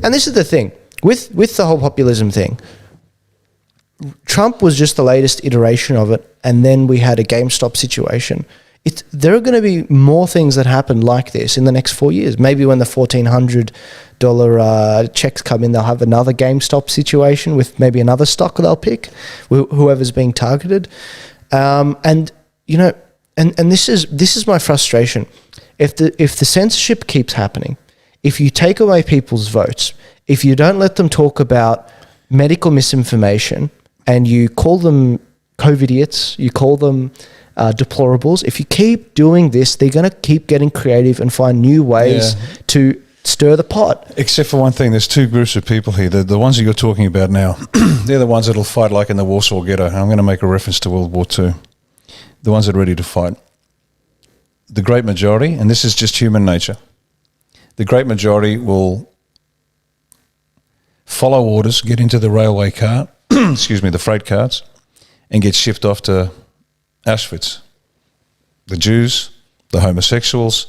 And this is the thing with the whole populism thing. Trump was just the latest iteration of it, and then we had a GameStop situation. There are going to be more things that happen like this in the next 4 years. Maybe when the $1,400 checks come in, they'll have another GameStop situation with maybe another stock they'll pick, whoever's being targeted. And this is my frustration. If the censorship keeps happening, if you take away people's votes, if you don't let them talk about medical misinformation, and you call them COVIDiots, you call them deplorables. If you keep doing this, they're going to keep getting creative and find new ways to stir the pot. Except for one thing, there's two groups of people here. The ones that you're talking about now, they're the ones that'll fight like in the Warsaw Ghetto. I'm going to make a reference to World War II. The ones that are ready to fight. The great majority, and this is just human nature, the great majority will follow orders, get into the railway car, the freight carts, and get shipped off to Auschwitz. The Jews, the homosexuals,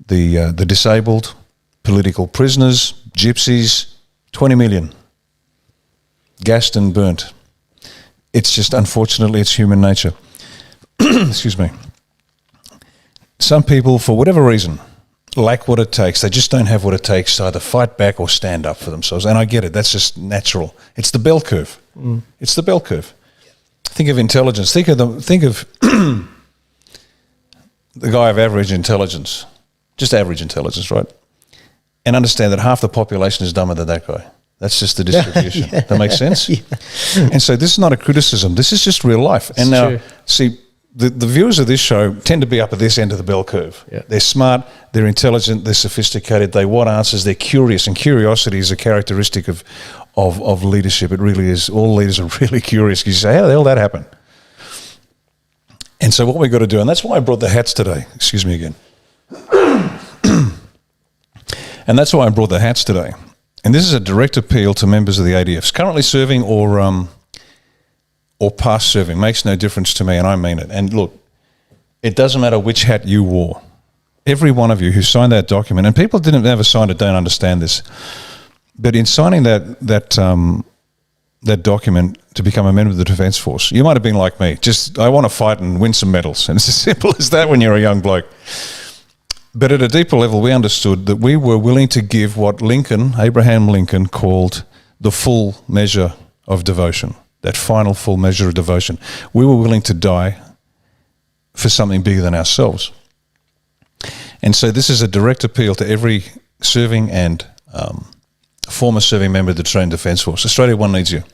the disabled, political prisoners, gypsies, 20 million, gassed and burnt. It's just, unfortunately, it's human nature. Excuse me. Some people, for whatever reason, lack what it takes. They just don't have what it takes to either fight back or stand up for themselves. And I get it. That's just natural. It's the bell curve. It's the bell curve. Think of intelligence. Think of the guy of average intelligence, just average intelligence, right? And understand that half the population is dumber than that guy. That's just the distribution. Yeah. That makes sense? Yeah. And so this is not a criticism. This is just real life. And now, true. See, the viewers of this show tend to be up at this end of the bell curve. Yeah. They're smart, they're intelligent, they're sophisticated, they want answers, they're curious, and curiosity is a characteristic of leadership. It really is. All leaders are really curious. You say, how the hell did that happen? And so what we've got to do, and that's why I brought the hats today. Excuse me again. And that's why I brought the hats today. And this is a direct appeal to members of the ADFs, currently serving or past serving. Makes no difference to me, and I mean it. And look, it doesn't matter which hat you wore. Every one of you who signed that document, and people didn't ever sign it, don't understand this, but in signing that document to become a member of the Defence Force, you might have been like me. Just, I want to fight and win some medals. And it's as simple as that when you're a young bloke. But at a deeper level, we understood that we were willing to give what Abraham Lincoln called the full measure of devotion, that final full measure of devotion. We were willing to die for something bigger than ourselves. And so this is a direct appeal to every serving and former serving member of the Australian Defence Force. Australia One needs you,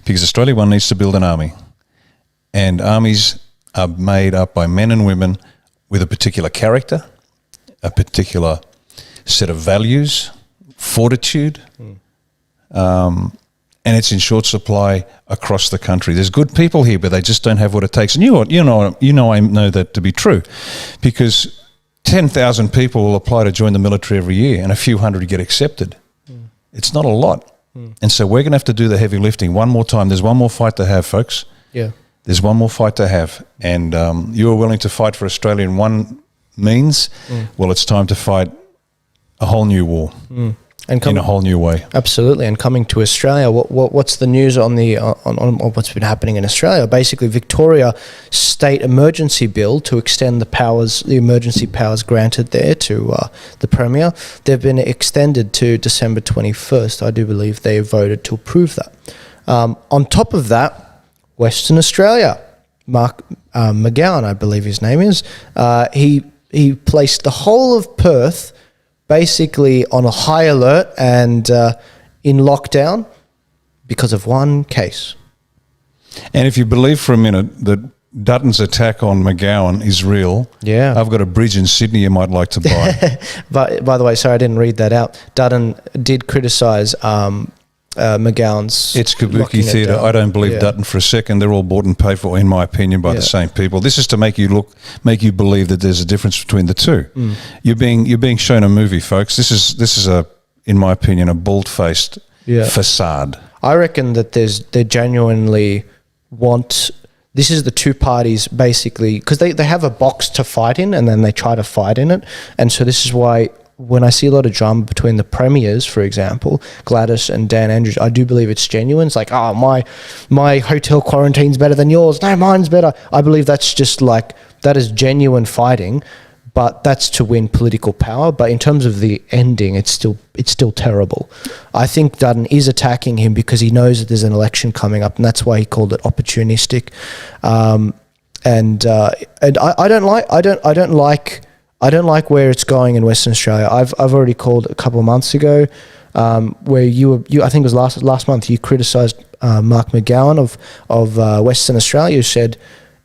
because Australia One needs to build an army. And armies are made up by men and women with a particular character, a particular set of values, fortitude, and it's in short supply across the country. There's good people here, but they just don't have what it takes. And I know that to be true, because 10,000 people will apply to join the military every year, and a few hundred get accepted. It's not a lot. And so we're going to have to do the heavy lifting one more time. There's one more fight to have, folks. Yeah. There's one more fight to have. And you are willing to fight for Australia in one means, well, it's time to fight a whole new war and in a whole new way. Absolutely. And coming to Australia, what's the news on what's been happening in Australia? Basically, Victoria state emergency bill to extend the emergency powers granted there to the Premier. They've been extended to December 21st. I do believe they voted to approve that. On top of that, Western Australia, Mark McGowan, I believe his name is, he placed the whole of Perth basically on a high alert and in lockdown because of one case. And if you believe for a minute that Dutton's attack on McGowan is real, yeah, I've got a bridge in Sydney you might like to buy. But by the way, sorry, I didn't read that out. Dutton did criticise McGowan's. It's kabuki theatre. I don't believe Dutton for a second. They're all bought and paid for, in my opinion, by the same people. This is to make you believe that there's a difference between the two. You're being shown a movie, folks. This is in my opinion, a bald-faced facade. I reckon that they genuinely want. This is the two parties basically, because they have a box to fight in, and then they try to fight in it, and so this is why when I see a lot of drama between the premiers, for example, Gladys and Dan Andrews, I do believe it's genuine. It's like, oh, my hotel quarantine's better than yours. No, mine's better. I believe that's just like, that is genuine fighting, but that's to win political power. But in terms of the ending, it's still terrible. I think Dutton is attacking him because he knows that there's an election coming up, and that's why he called it opportunistic. And I don't like where it's going in Western Australia. I've already called a couple of months ago, where you I think it was last month, you criticised Mark McGowan of Western Australia, who said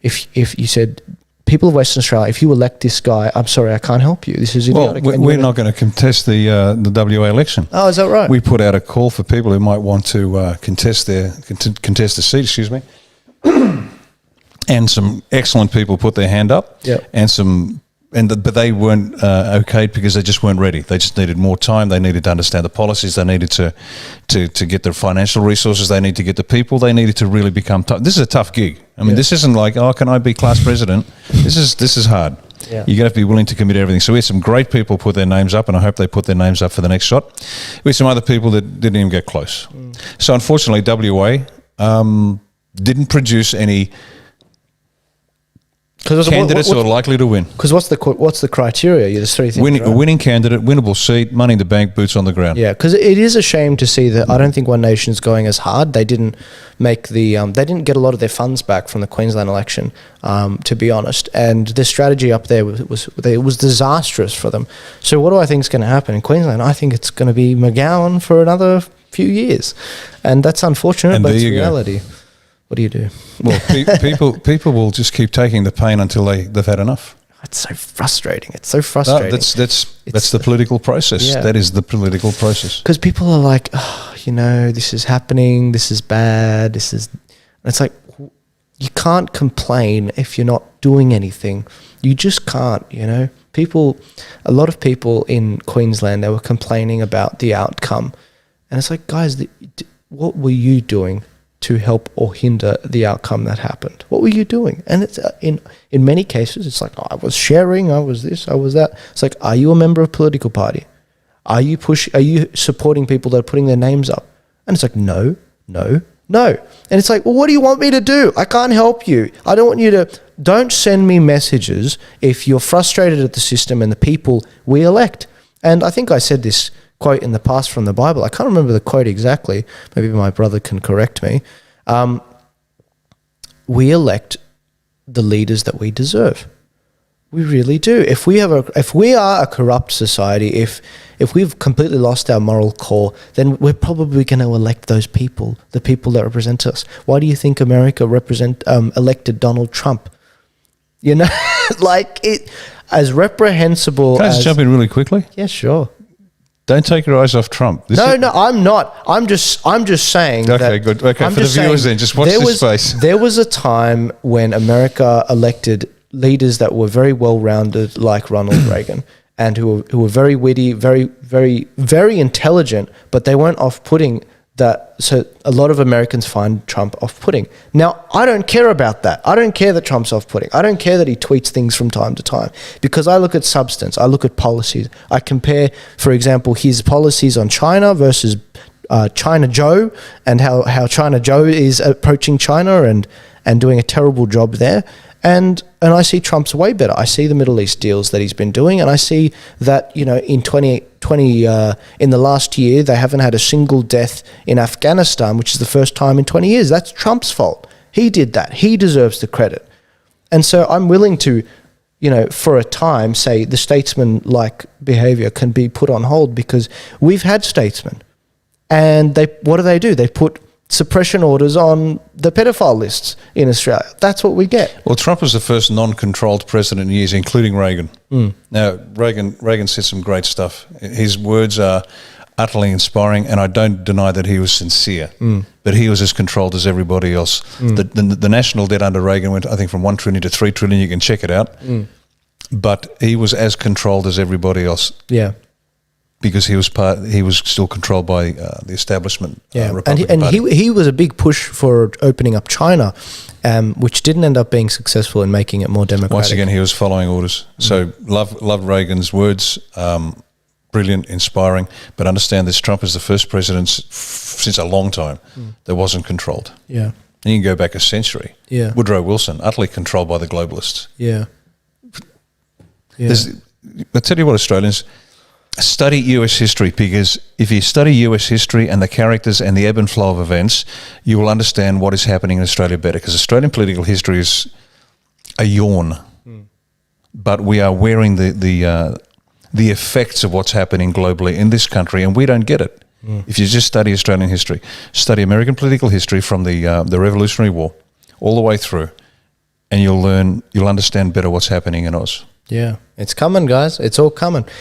if you said, people of Western Australia, if you elect this guy, I'm sorry, I can't help you. This is idiotic. Well, we're not going to contest the WA election. Oh, is that right? We put out a call for people who might want to contest the seat. Excuse me. And some excellent people put their hand up. Yeah. But they weren't okayed because they just weren't ready. They just needed more time. They needed to understand the policies. They needed to get their financial resources. They need to get the people. They needed to really become tough. This is a tough gig. I mean, This isn't like, oh, can I be class president? This is hard. Yeah. You have to be willing to commit everything. So we had some great people put their names up, and I hope they put their names up for the next shot. We had some other people that didn't even get close. So unfortunately, WA didn't produce any candidates who are likely to win. Because what's the criteria? There's three things. A winning candidate, winnable seat, money in the bank, boots on the ground. Yeah, because it is a shame to see that. I don't think One Nation's going as hard. They didn't make they didn't get a lot of their funds back from the Queensland election, to be honest. And the strategy up there was disastrous for them. So what do I think is going to happen in Queensland? I think it's going to be McGowan for another few years, and that's unfortunate, but it's reality. What do you do? Well, people will just keep taking the pain until they've had enough. It's so frustrating. It's so frustrating. No, that's the political process. Yeah. That is the political process. Because people are like, oh, this is happening. This is bad. And it's like, you can't complain if you're not doing anything. You just can't. A lot of people in Queensland, they were complaining about the outcome, and it's like, guys, what were you doing to help or hinder the outcome that happened? What were you doing? And it's in many cases, it's like, oh, I was sharing, I was this, I was that. It's like, are you a member of a political party? Are you supporting people that are putting their names up? And it's like, no. And it's like, well, what do you want me to do? I can't help you. I don't want you to. Don't send me messages if you're frustrated at the system and the people we elect. And I think I said this quote in the past from the Bible. I can't remember the quote exactly. Maybe my brother can correct me. We elect the leaders that we deserve. We really do. If we are a corrupt society, if we've completely lost our moral core, then we're probably going to elect those people, the people that represent us. Why do you think America elected Donald Trump? Like it, as reprehensible. Can I just jump in really quickly? Yeah, sure. Don't take your eyes off Trump. No, I'm not. I'm just saying. Okay, good. Okay, for the viewers then, just watch this space. There was a time when America elected leaders that were very well-rounded, like Ronald Reagan, and who were very witty, very, very, very intelligent, but they weren't off-putting. So a lot of Americans find Trump off-putting. Now, I don't care about that. I don't care that Trump's off-putting. I don't care that he tweets things from time to time, because I look at substance. I look at policies. I compare, for example, his policies on China versus China Joe, and how China Joe is approaching China and doing a terrible job there. And I see Trump's way better. I see the Middle East deals that he's been doing, and I see that, in 2020, in the last year, they haven't had a single death in Afghanistan, which is the first time in 20 years. That's Trump's fault. He did that. He deserves the credit. And so I'm willing to, for a time, say the statesman-like behavior can be put on hold, because we've had statesmen, and what do? They put suppression orders on the pedophile lists in Australia. That's what we get. Well, Trump was the first non-controlled president in years, including Reagan. Now, Reagan said some great stuff. His words are utterly inspiring, and I don't deny that he was sincere, but he was as controlled as everybody else. The national debt under Reagan went, I think, from 1 trillion to 3 trillion. You can check it out. But he was as controlled as everybody else. Yeah. Because he was still controlled by the establishment. Yeah, and he was a big push for opening up China, which didn't end up being successful in making it more democratic. Once again, he was following orders. So loved Reagan's words, brilliant, inspiring, but understand this: Trump is the first president since a long time that wasn't controlled. Yeah. And you can go back a century. Yeah. Woodrow Wilson, utterly controlled by the globalists. Yeah. Yeah. I tell you what, Australians, study US history, because if you study US history and the characters and the ebb and flow of events, you will understand what is happening in Australia better, because Australian political history is a yawn. But we are wearing the effects of what's happening globally in this country, and we don't get it. If you just study Australian history, study American political history from the Revolutionary War all the way through, and you'll understand better what's happening in Oz. Yeah. It's coming, guys. It's all coming.